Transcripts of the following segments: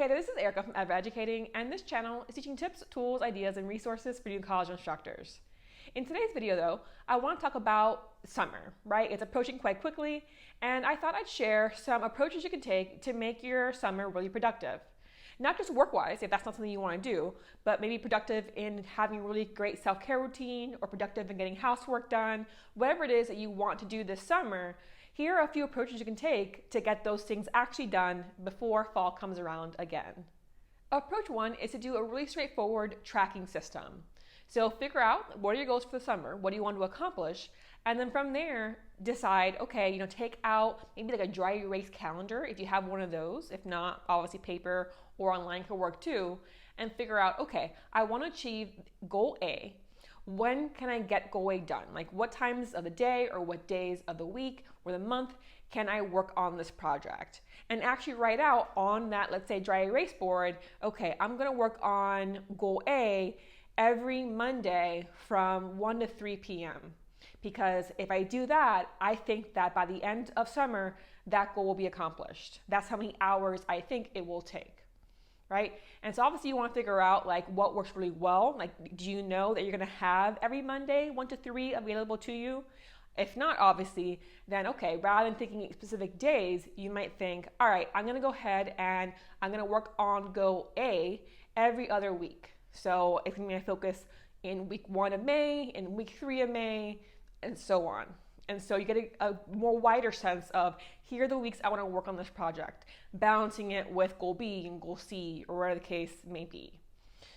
Hey there, this is Erica from Ever Educating, and this channel is teaching tips, tools, ideas, and resources for new college instructors. In today's video though, I want to talk about summer, right? It's approaching quite quickly, and I thought I'd share some approaches you can take to make your summer really productive. Not just work-wise, if that's not something you want to do, but maybe productive in having a really great self-care routine, or productive in getting housework done, whatever it is that you want to do this summer. Here are a few approaches you can take to get those things actually done before fall comes around again. Approach one is to do a really straightforward tracking system. So figure out what are your goals for the summer, what do you want to accomplish, and then from there decide, okay, take out maybe like a dry erase calendar if you have one of those. If not, obviously paper or online can work too, and figure out, okay, I want to achieve goal A. When can I get goal A done? Like what times of the day or what days of the week or the month can I work on this project? And actually write out on that, let's say, dry erase board, okay, I'm gonna work on goal A every Monday from 1 to 3 p.m. Because if I do that, I think that by the end of summer, that goal will be accomplished. That's how many hours I think it will take. Right? And so obviously you want to figure out like what works really well. Like, do you know that you're going to have every Monday 1 to 3 available to you? If not, obviously, then okay, rather than thinking specific days, you might think, all right, I'm going to go ahead and I'm going to work on goal A every other week. So if I'm going to focus in week 1 of May, in week 3 of May, and so on. And so you get a more wider sense of, here are the weeks I want to work on this project, balancing it with goal B and goal C, or whatever the case may be.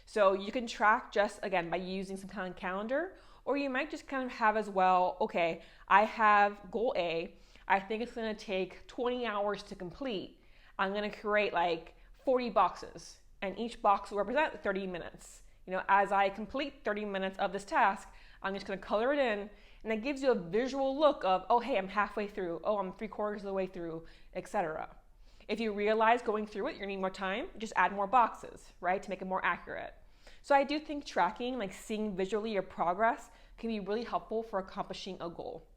So you can track just, again, by using some kind of calendar, or you might just kind of have as well, okay, I have goal A, I think it's going to take 20 hours to complete. I'm going to create like 40 boxes, and each box will represent 30 minutes. As I complete 30 minutes of this task, I'm just going to color it in, and it gives you a visual look of, oh, hey, I'm halfway through. Oh, I'm 3/4 of the way through, etc. If you realize going through it, you're gonna need more time, just add more boxes, right, to make it more accurate. So I do think tracking, like seeing visually your progress, can be really helpful for accomplishing a goal.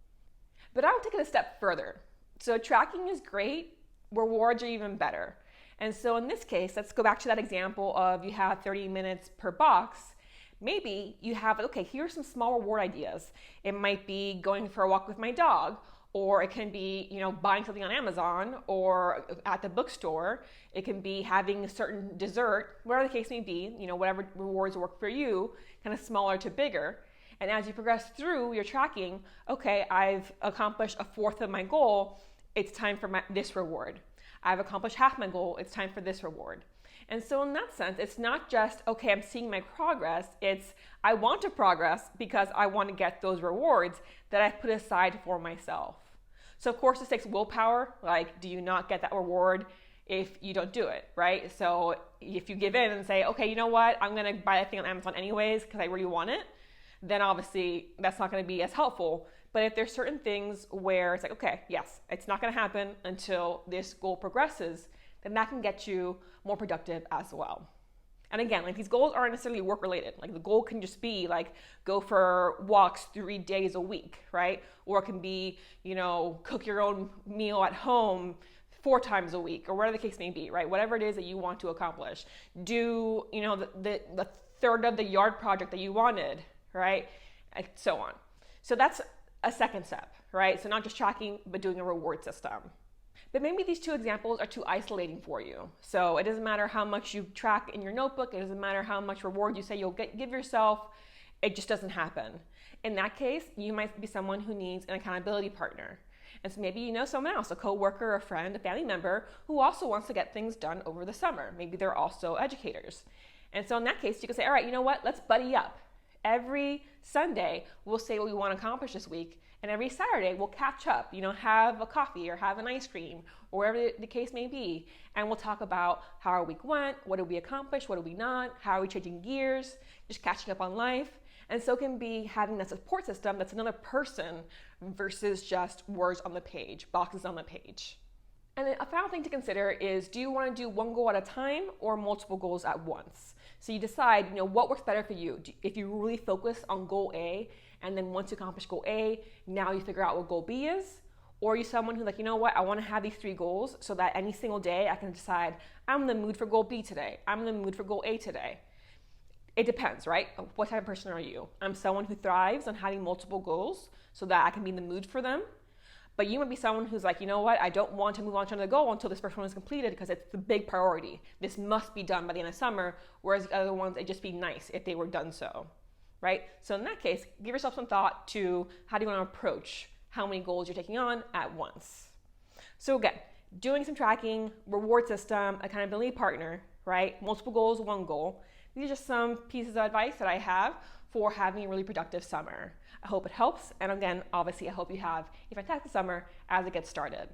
But I would take it a step further. So tracking is great, rewards are even better. And so in this case, let's go back to that example of you have 30 minutes per box. Maybe you have, okay, here's some small reward ideas. It might be going for a walk with my dog, or it can be, buying something on Amazon or at the bookstore. It can be having a certain dessert, whatever the case may be, whatever rewards work for you, kind of smaller to bigger. And as you progress through your tracking, okay, I've accomplished 1/4 of my goal. It's time for this reward. I've accomplished half my goal. It's time for this reward. And so in that sense, it's not just, okay, I'm seeing my progress. It's, I want to progress because I want to get those rewards that I put aside for myself. So of course this takes willpower. Like, do you not get that reward if you don't do it, right? So if you give in and say, okay, you know what, I'm going to buy that thing on Amazon anyways because I really want it, then obviously that's not going to be as helpful. But if there's certain things where it's like, okay, yes, it's not going to happen until this goal progresses, then that can get you more productive as well. And again, like these goals aren't necessarily work related. Like the goal can just be like go for walks 3 days a week, right? Or it can be, cook your own meal at home 4 times a week, or whatever the case may be, right? Whatever it is that you want to accomplish. Do, the third of the yard project that you wanted, right? And so on. So that's a second step, right? So not just tracking, but doing a reward system. But maybe these 2 examples are too isolating for you. So it doesn't matter how much you track in your notebook. It doesn't matter how much reward you say you'll give yourself. It just doesn't happen. In that case, you might be someone who needs an accountability partner. And so maybe you know someone else, a coworker, a friend, a family member, who also wants to get things done over the summer. Maybe they're also educators. And so in that case, you can say, all right, you know what? Let's buddy up. Every Sunday, we'll say what we want to accomplish this week. And every Saturday, we'll catch up, have a coffee or have an ice cream or whatever the case may be. And we'll talk about how our week went, what did we accomplish, what did we not, how are we changing gears, just catching up on life. And so it can be having that support system that's another person versus just words on the page, boxes on the page. And then a final thing to consider is, do you want to do one goal at a time or multiple goals at once? So you decide, what works better for you. If you really focus on goal A, and then once you accomplish goal A, now you figure out what goal B is, Or are you someone who's like, you know what, I want to have these 3 goals so that any single day I can decide I'm in the mood for goal B today, I'm in the mood for goal A today. It depends, right? What type of person are you? I'm someone who thrives on having multiple goals so that I can be in the mood for them. But you might be someone who's like, you know what, I don't want to move on to another goal until this first one is completed because it's the big priority. This must be done by the end of summer, whereas the other ones, it'd just be nice if they were done so, right? So in that case, give yourself some thought to how do you want to approach how many goals you're taking on at once. So again, doing some tracking, reward system, accountability partner, right? Multiple goals, 1 goal. These are just some pieces of advice that I have for having a really productive summer. I hope it helps. And again, obviously, I hope you have a fantastic summer as it gets started.